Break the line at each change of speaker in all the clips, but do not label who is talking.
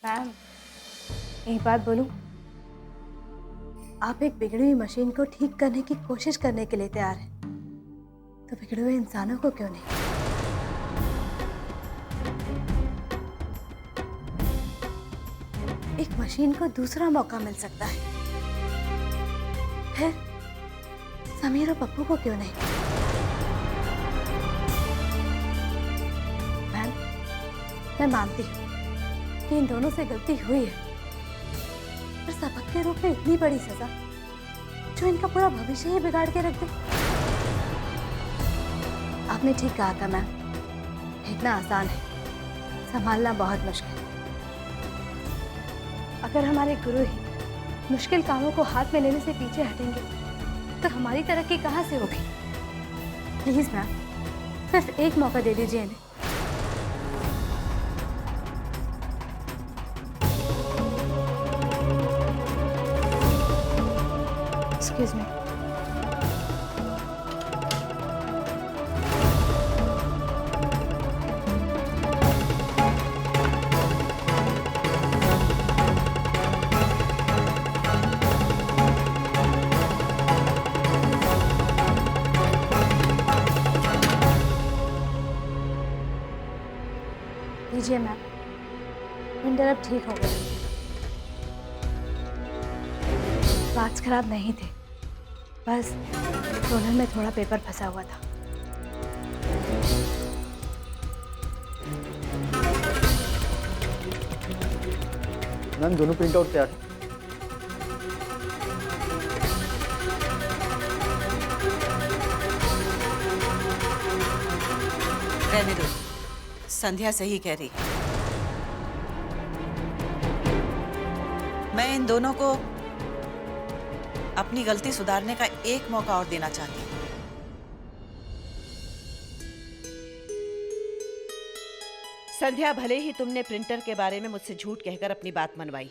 Ma'am, एक बात बोलूं? आप एक बिगड़ी हुई मशीन को ठीक करने की कोशिश करने के लिए तैयार हैं, तो बिगड़े हुए इंसानों को क्यों नहीं? एक मशीन को दूसरा मौका मिल सकता है, फिर समीर और पप्पू को क्यों नहीं? मैम, मैं मानती हूँ कि इन दोनों से गलती हुई है, पर सबक के रूप में इतनी बड़ी सजा जो इनका पूरा भविष्य ही बिगाड़ के रख दे। आपने ठीक कहा था मैम, इतना आसान है, संभालना बहुत मुश्किल। अगर हमारे गुरु ही मुश्किल कामों को हाथ में लेने से पीछे हटेंगे तो हमारी तरक्की कहाँ से होगी? प्लीज मैम, सिर्फ एक मौका दे दीजिए इन्हें। Excuse me. लीजिए मैम, प्रिंटर अब ठीक हो गया। पार्ट्स खराब नहीं थे, बस रोलर में थोड़ा पेपर फंसा हुआ था।
मैम, दोनों प्रिंट आउट तैयार है।
रहने दो, संध्या सही कह रही। मैं इन दोनों को अपनी गलती सुधारने का एक मौका और देना चाहती हूँ। संध्या, भले ही तुमने प्रिंटर के बारे में मुझसे झूठ कहकर अपनी बात मनवाई,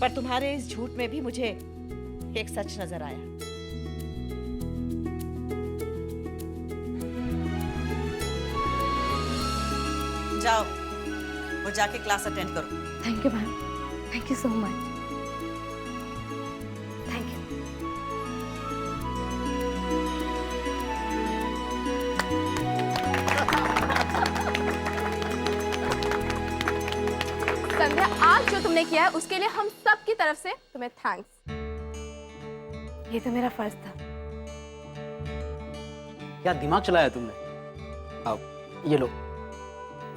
पर तुम्हारे इस झूठ में भी मुझे एक सच नजर आया। जाओ और जाके क्लास अटेंड करो।
Thank you ma'am, thank you so much. Thank you.
Sandhya, आज जो तुमने किया है उसके लिए हम सब की तरफ से तुम्हें थैंक्स।
ये तो मेरा फर्ज था।
क्या दिमाग चलाया तुमने? आओ, ये लो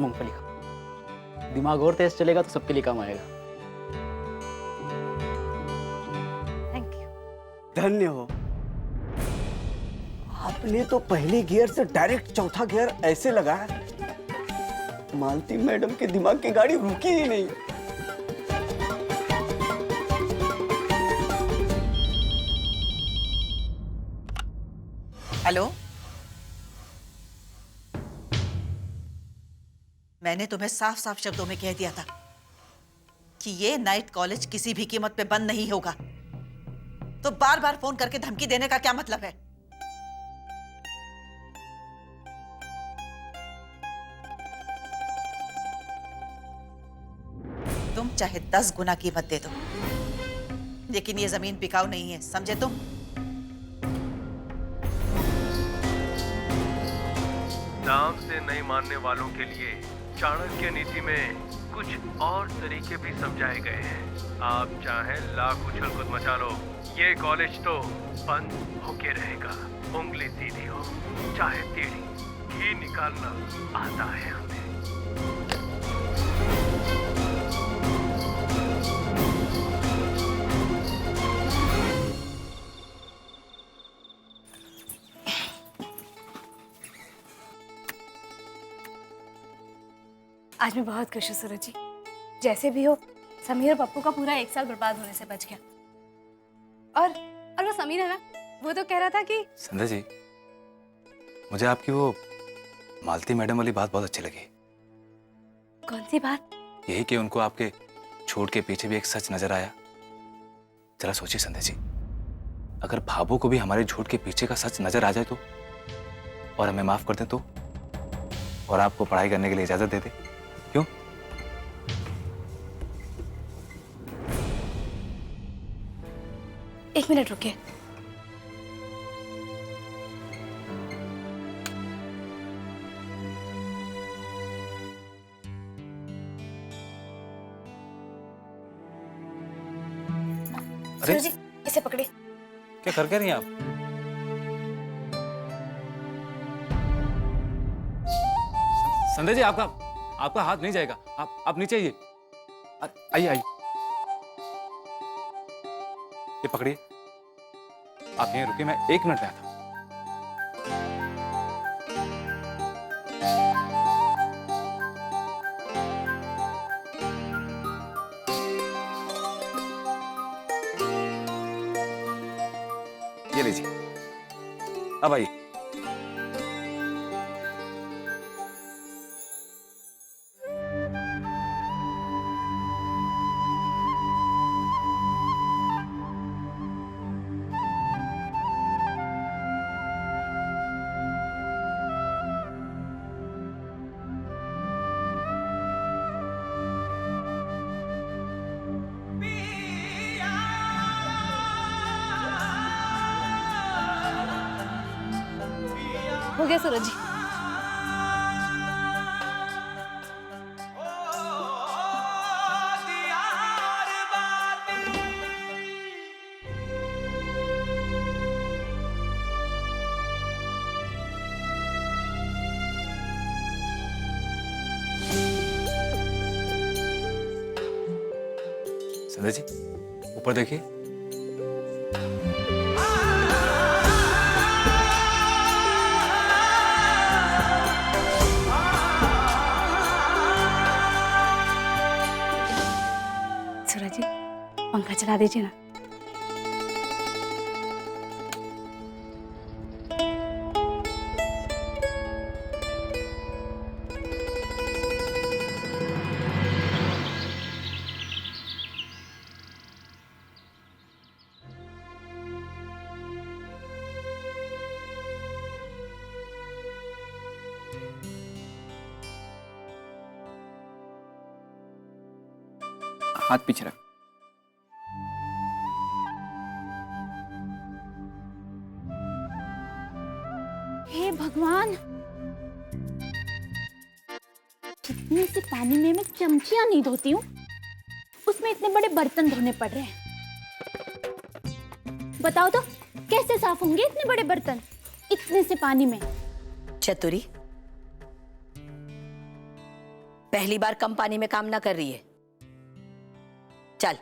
मूंगफली का। दिमाग और तेज चलेगा तो सबके लिए काम आएगा।
Thank you.
धन्य हो। आपने तो पहले गियर से डायरेक्ट चौथा गियर ऐसे लगाया, मालती मैडम के दिमाग की गाड़ी रुकी ही नहीं।
हेलो, मैंने तुम्हें साफ साफ शब्दों में कह दिया था कि ये नाइट कॉलेज किसी भी कीमत पे बंद नहीं होगा, तो बार बार फोन करके धमकी देने का क्या मतलब है? तुम चाहे 10 गुना कीमत दे दो, लेकिन ये जमीन बिकाऊ नहीं है, समझे तुम?
दाम से नहीं मानने वालों के लिए चाणक्य नीति में कुछ और तरीके भी समझाए गए हैं। आप चाहे लाख उछल कूद मचा लो, ये कॉलेज तो बंद होके रहेगा। उंगली सीधी हो चाहे टेढ़ी, घी निकालना आता है हमें।
आज मैं बहुत खुश हूँ सूरज जी। जैसे भी हो, समीर और पप्पू का पूरा एक साल बर्बाद होने से बच गया।
और वो समीर है ना, वो तो कह रहा था कि
संध्या जी, मुझे आपकी वो मालती मैडम वाली बात बहुत अच्छी लगी।
कौन सी बात?
यही कि उनको आपके झूठ के पीछे भी एक सच नजर आया। जरा सोचिए संध्या जी, अगर भाभू को भी हमारे झूठ के पीछे का सच नजर आ जाए तो, और हमें माफ कर दें तो, और आपको पढ़ाई करने के लिए इजाजत दे दे, क्यों?
एक मिनट रुकिए।
अरे
जी इसे पकड़िए।
क्या कर क्या रही हैं आप? संजय जी, आपका हाथ नहीं जाएगा। आप नीचे आइए। आइए आइए, ये पकड़िए। आप यहीं रुकिए, मैं 1 मिनट में आता हूं। ये लीजिए, अब आइए।
हो गया सूरज जी।
संजय जी, ऊपर देखिए।
सूरज जी पंखा चला दीजिए ना।
हाथ पीछे रख।
हे भगवान, कितने से पानी में मैं चमचियां नहीं धोती हूँ, उसमें इतने बड़े बर्तन धोने पड़ रहे हैं। बताओ तो कैसे साफ होंगे इतने बड़े बर्तन इतने से पानी में?
चतुरी, पहली बार कम पानी में काम ना कर रही है। चल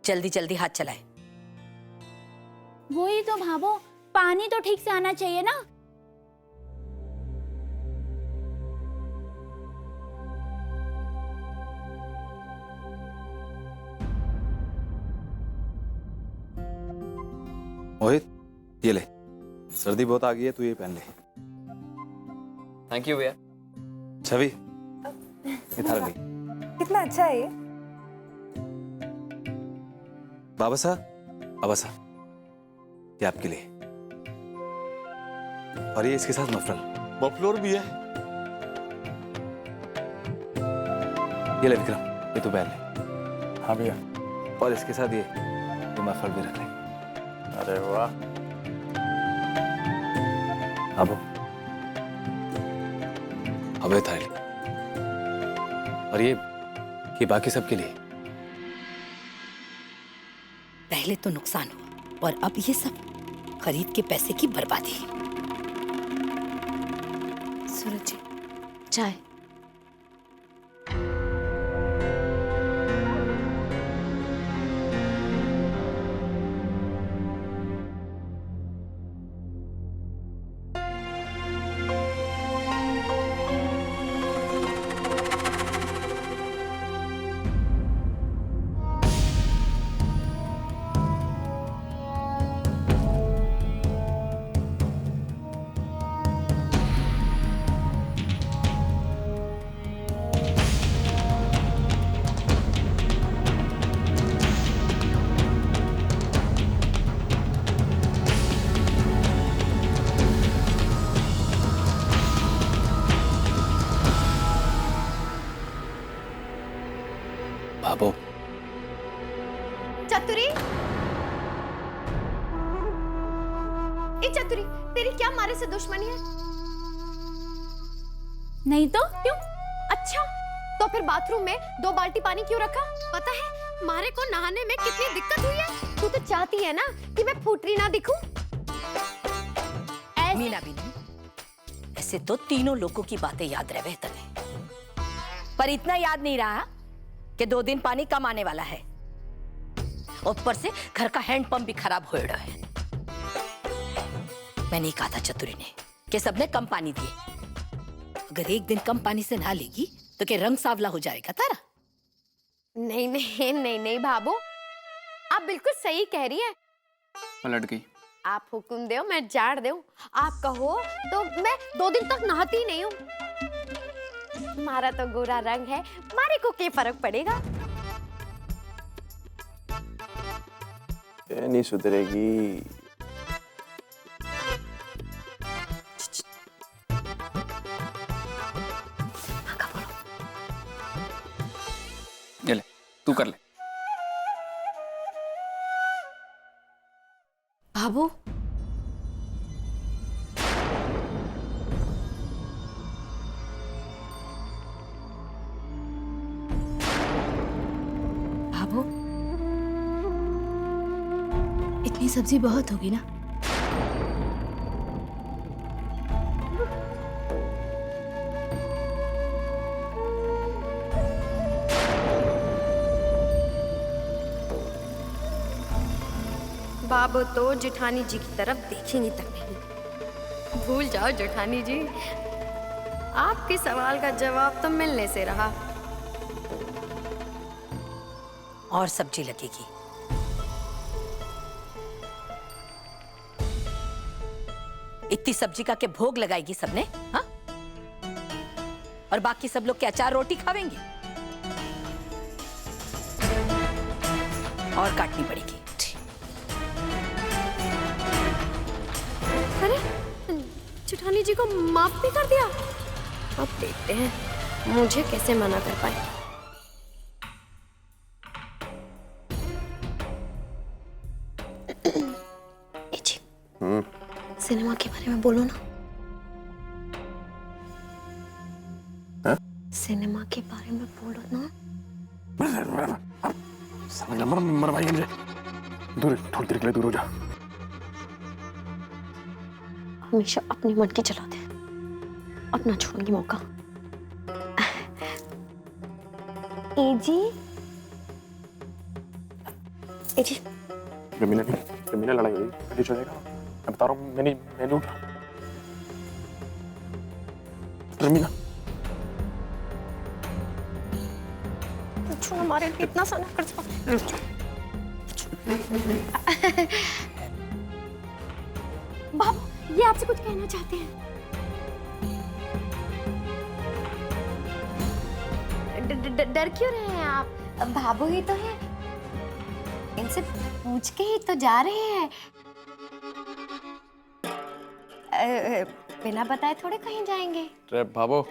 जल्दी जल्दी हाथ चलाए।
वही तो भाभो, पानी तो ठीक से आना चाहिए ना।
मोहित, ये ले, सर्दी बहुत आ गई है, तू ये पहन ले।
थैंक यू भैया।
छवि, ये थाला ले।
कितना अच्छा है ये।
बाबा सा, ये आपके लिए। और ये इसके साथ मफलर भी है। ये ले विक्रम, ये तू पहन ले। हाँ भैया। और इसके साथ ये मफलर भी रख ले।
अरे वाह।
अब ये थाली। और ये बाकी सबके लिए।
पहले तो नुकसान हुआ और अब ये सब खरीद के पैसे की बर्बादी।
सूरज जी चाय।
बाबू,
चतुरी, चतुरी, तेरी क्या मारे से दुश्मनी है?
नहीं तो क्यों?
अच्छा, तो फिर बाथरूम में 2 बाल्टी पानी क्यों रखा? पता है मारे को नहाने में कितनी दिक्कत हुई है? तू तो चाहती है ना कि मैं फूटरी ना दिखूं?
मीना भी नहीं, ऐसे तो तीनों लोगों की बातें याद रहे तने, पर इतना याद नहीं रहा कि 2 दिन पानी कम आने वाला है। ऊपर से घर का हैंडपंप भी खराब हो रहा है। मैंने ही कहा था चतुरी ने कि सबने कम पानी दिए। अगर एक दिन कम पानी से नहा लेगी तो क्या रंग सावला हो जाएगा तारा?
नहीं नहीं नहीं नहीं भाभो, आप बिल्कुल सही कह रही है।
पलट गई।
आप हुक्म दो मैं झाड़ दूं, आप कहो तो मैं 2 दिन तक नहाती ही नहीं हूँ। हमारा तो गोरा रंग है, मारे को क्या फर्क पड़ेगा?
ये नहीं सुधरेगी।
ये ले, तू कर ले।
भाभो, भाभो, इतनी सब्जी बहुत होगी ना?
बाबू तो जेठानी जी की तरफ देखेंगी तक नहीं। भूल जाओ जेठानी जी, आपके सवाल का जवाब तो मिलने से रहा।
और सब्जी लगेगी। इतनी सब्जी का के भोग लगाएगी सबने, हाँ? और बाकी सब लोग के अचार रोटी खावेंगे और काटनी पड़ेगी।
अरे जेठानी जी को माफ भी कर दिया। अब देखते हैं मुझे कैसे मना कर पाए। सिनेमा के बारे में बोलो ना।
हाँ?
सिनेमा के बारे में बोलो ना।
मरवाएंगे मुझे। दूर, थोड़ी देर के लिए दूर हो जा।
हमेशा अपनी मन की चलाते हैं, अपना छोड़ेंगे मौका। एजी, एजी,
रमीला लड़ाई हुई, अभी चलेगा। मैं बता रहा हूँ, मैंने उठा। रमीला,
पूछो हमारे लिए इतना सा ना कर सकते। बाबू, ये आपसे कुछ कहना चाहते हैं। डर क्यों रहे हैं आप? बाबू ही तो है, इनसे पूछ के ही तो जा रहे हैं। बिना बताए थोड़े कहीं जाएंगे।
अरे भाभो,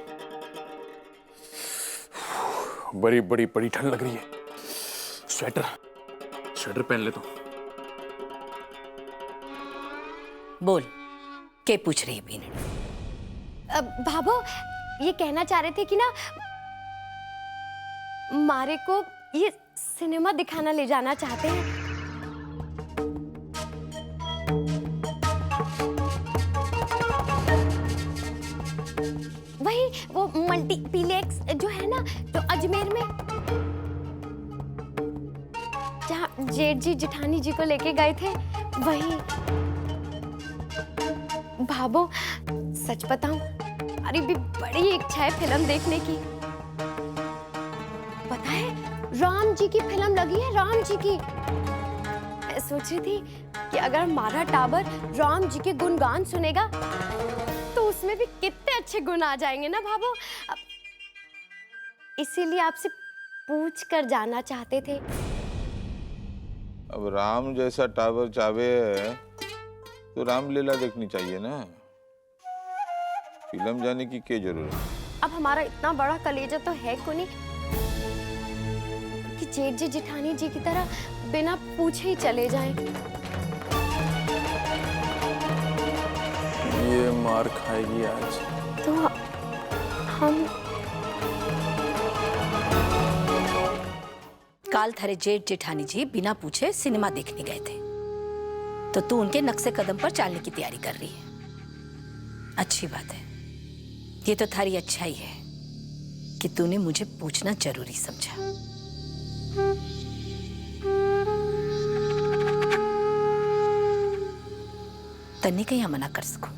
बड़ी बड़ी बड़ी ठंड लग रही है। स्वेटर पहन ले तो।
बोल, क्या पूछ रही है बीना?
भाभो, ये कहना चाह रहे थे कि ना मारे को ये सिनेमा दिखाना ले जाना चाहते हैं। वही वो मल्टीप्लेक्स जो है ना, जो अजमेर में, जहाँ जेठ जी जेठानी जी को लेके गए थे, वही। भाभो, सच बताऊं, अरे भी बड़ी इच्छा है फिल्म देखने की। पता है, राम जी की फिल्म लगी है, राम जी की। मैं सोच रही थी कि अगर हमारा टावर राम जी के गुणगान सुनेगा तो उसमें भी कितने अच्छे गुण आ जाएंगे ना भाभो। इसीलिए आपसे पूछ कर जाना चाहते थे।
अब राम जैसा टावर चावे है तो रामलीला देखनी चाहिए ना, फिल्म जाने की क्या जरूरत है?
अब हमारा इतना बड़ा कलेजा तो है को नहीं कि जेठ जी जेठानी जी की तरह बिना पूछे ही चले जाएं।
ये मार खाएगी आज।
तो हम
काल थारे जेठ जेठानी जी बिना पूछे सिनेमा देखने गए थे, तो तू उनके नक्शे कदम पर चलने की तैयारी कर रही है। अच्छी बात है, ये तो थारी अच्छाई है कि तूने मुझे पूछना जरूरी समझा। तन्नी कहीं मना कर सको।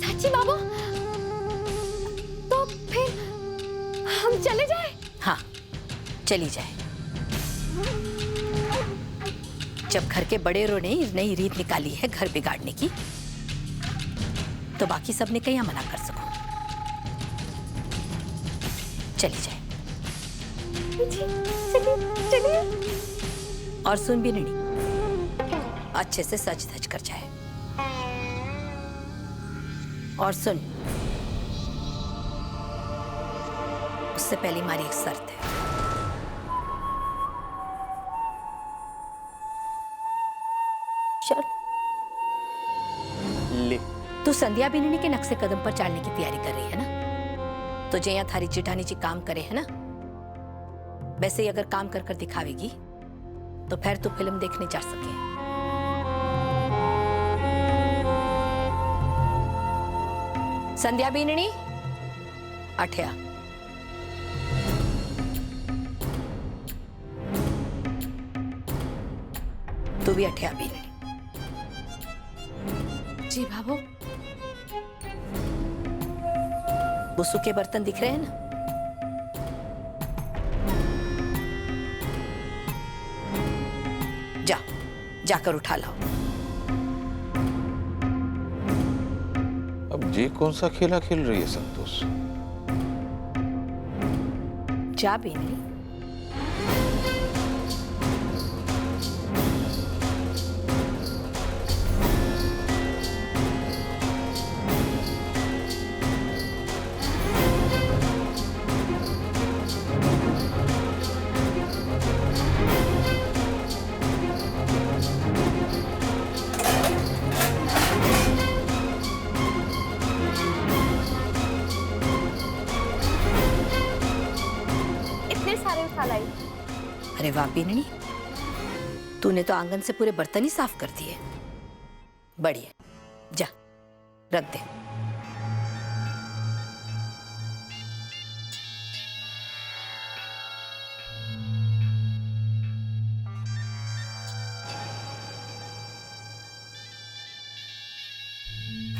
सच्ची बाबू, तो फिर हम चले जाए?
हाँ, चली जाए। जब घर के बड़ेरों ने नई रीत निकाली है घर बिगाड़ने की, तो बाकी सबने कहीं मना कर सको। चली जाए।
चलिए।
और सुन भी नहीं, अच्छे से सच धज कर जाए। और सुन, उससे पहले हमारी एक शर्त है।
ले
तू संध्या बिननी के नक्शे कदम पर चलने की तैयारी कर रही है ना? तो जया थारी जेठानी जी काम करे है ना, वैसे ही अगर काम कर कर दिखावेगी तो फिर तू फिल्म देखने जा सके। संध्या बीननी, अठया। तू भी अठया बीननी।
जी भाभो।
बुसु के बर्तन दिख रहे हैं ना? जा, जाकर उठा लाओ।
अब ये कौन सा खेला खेल रही है संतोष?
जा बीननी। अरे वाह बीननी, तूने तो आंगन से पूरे बर्तन ही साफ कर दिए। बढ़िया, जा रख दे।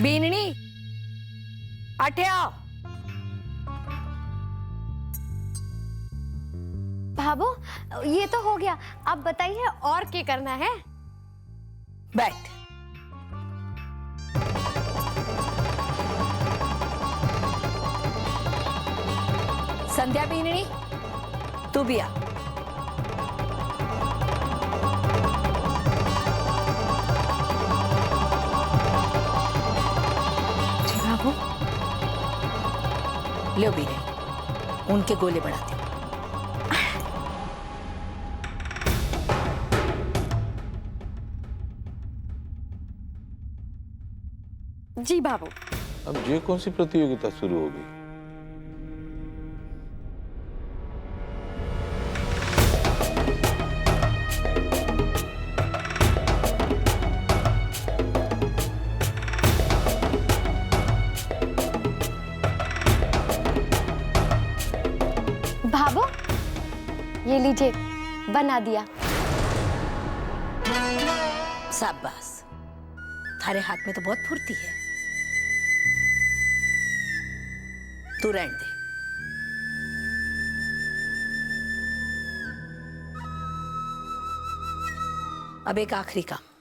बीननी, अठया।
भाभो, ये तो हो गया, अब बताइए और क्या करना है?
बैठ। संध्या बीननी, तू भी आ।
जी बाबू।
लो बीननी, उनके गोले बढ़ाते।
जी बाबू।
अब ये कौन सी प्रतियोगिता शुरू होगी?
भाभो, ये लीजिए, बना दिया।
शाबाश, थारे हाथ में तो बहुत फुर्ती है। तू रहने दे। अब एक आखिरी काम।